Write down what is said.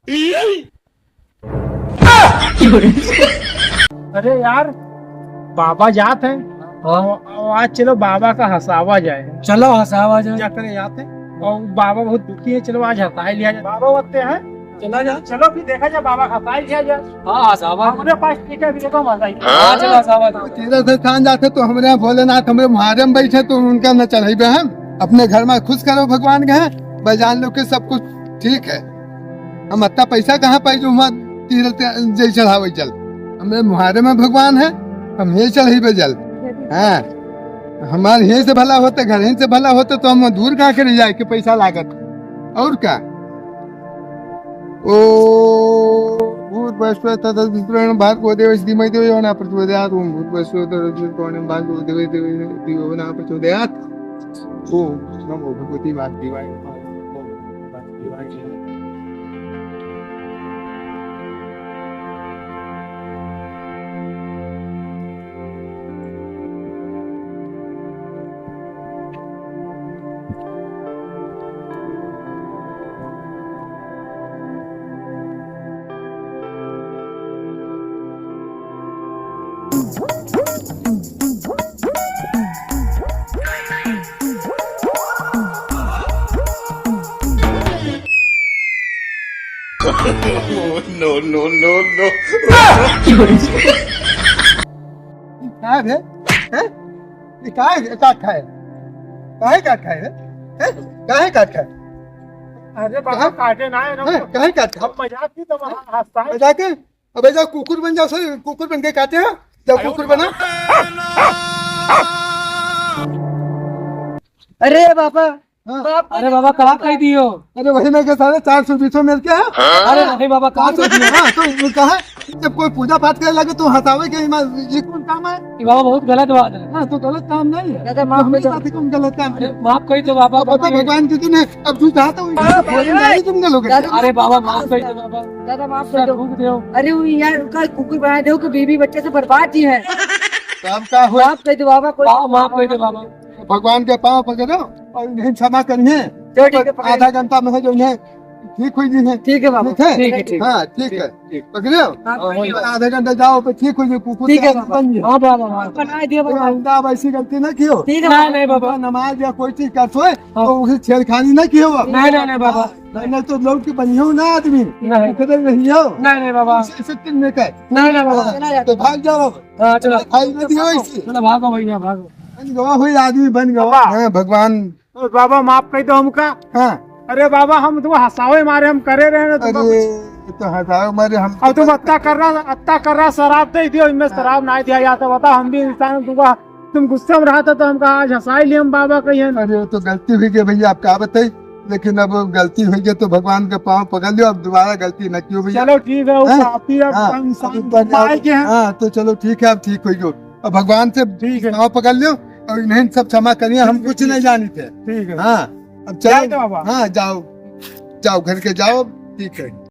अरे यार, बाबा जात है। आज चलो बाबा का हंसावा जाए। चलो हंसावा जाए। क्या करें जाते और बाबा बहुत दुखी है। चलो आज हंसा लिया जाए। बाबा होते हैं, चला जा। चलो फिर देखा जाए बाबा हंसा लिया जाए। हाँ हंसावा। हमारे पास ठीक है, देखो मजा ही। हाँ चलो हंसावा। तीरथ स्थान जाते तो हमारे यहाँ भोलेनाथ हमारे मुहारम बैठे तो उनका न चढ़े हम अपने घर में खुश करो भगवान के हैं बजान लो के सब कुछ ठीक है। हम इतना पैसा कहाँ पाई जो हम तीरथ जय चढ़ावे चल हमारे मुहारम में भगवान है हम यही चढ़े जल। हाँ हमारे यहीं से भला होते घर यहीं से भला होते तो हम दूर कहाँ करे जाए कि पैसा लागत और क्या। ओ भूत वैश्व तथा भार्गव देवस्य धीमहि धियो यो न प्रचोदयात्। ओम भूत वैश्व तथा भार्गव देवस्य धियो यो न प्रचोदयात्। ओम नमो भगवती वासुदेवाय। No, no, no, no. क्या है? हैं? ये क्या है? काट खाए? काहे काट खाए? हैं? काहे काट खाए? अरे बाबा काटे ना है ना। हैं? काहे काट खाए? हम मजाक की तो हंसता है। बजा के अबे जाओ कुकुर बन जाओ सर कुकुर बन के काटे हो जाओ कुकुर बना। अरे बाबा। हाँ। अरे बाबा कहाँ कही दियो। अरे वही मैं साढ़े 420 मिल के है। अरे नहीं बाबा कहाँ कही दियो। हाँ तो कहा जब कोई पूजा पाठ करे लगे तो हंसावे के ये कौन काम है। ये बाबा बहुत गलत बात है। हाँ तो गलत काम नहीं है। दादा माफ कर दो। साथी कौन गलत काम है। अरे माफ कही दो बाबा। पता भगवान की तूने अब तू चाहता हूँ तुम लोग। अरे बाबा माफ कही दो बाबा। दादा माफ कर दो। भूख दो। अरे वो यार उनका कुकुर बना दो कि बीवी बच्चे से बर्बाद ही है। काम का हुआ माफ कर दो बाबा। कोई माफ कही दो बाबा। भगवान के पाँव पकड़ो और इन्हें क्षमा करिए। चलो ठीक है पकड़। आधा घंटा में है जो इन्हें ठीक हुई जी है। ठीक है बाबा। ठीक है ठीक है, ठीक। हाँ ठीक है पकड़ो हाँ, आधा घंटा जाओ पे ठीक हो जाए कुकुर ठीक है का बाबा। बन जाए। हाँ बाबा हाँ। बना दिया बाबा। आइंदा अब ऐसी गलती न कियो। ठीक है नहीं बाबा। नहीं बाबा। नमाज या कोई चीज कर सोए तो उसे छेड़खानी न कियो। नहीं नहीं नहीं बाबा। नहीं तो लोग की बनियो ना आदमी नहीं किधर नहीं हो नहीं नहीं बाबा। इसे किन कर नहीं नहीं बाबा। चला जाता। तो भाग जाओ अब हाँ चलो खाई न दियो इसी चलो भागो भैया भागो। बन गवा हुई आदमी बन गवा। बाबा। हाँ भगवान और बाबा माफ कर दो हमका। हाँ अरे बाबा हम तुम हंसावे मारे हम करे रहे ना तुम। अरे तो हटाओ मारे हम अब तुम अत्ता कर रहा शराब दे दियो। इनमें शराब ना दिया जाता। बता हम भी इंसान तुम गुस्से में रहा था तो हम कहा आज हंसा लिए हम बाबा कही। अरे तो गलती हुई गई भैया आप क्या बताइए लेकिन अब गलती हुई गई तो भगवान के पाँव पकड़ लियो अब दोबारा गलती न क्यों भैया। चलो ठीक है। वो हाँ, काफी अब हाँ, इंसान आए के हैं। हाँ तो चलो ठीक है अब ठीक हुई जो अब भगवान से ठीक है। पाँव पकड़ लियो और इन्हें सब क्षमा करिए हम कुछ नहीं जानते थे। ठीक है। हाँ अब जाए चलो तो बाबा। हाँ जाओ जाओ घर के जाओ ठीक है।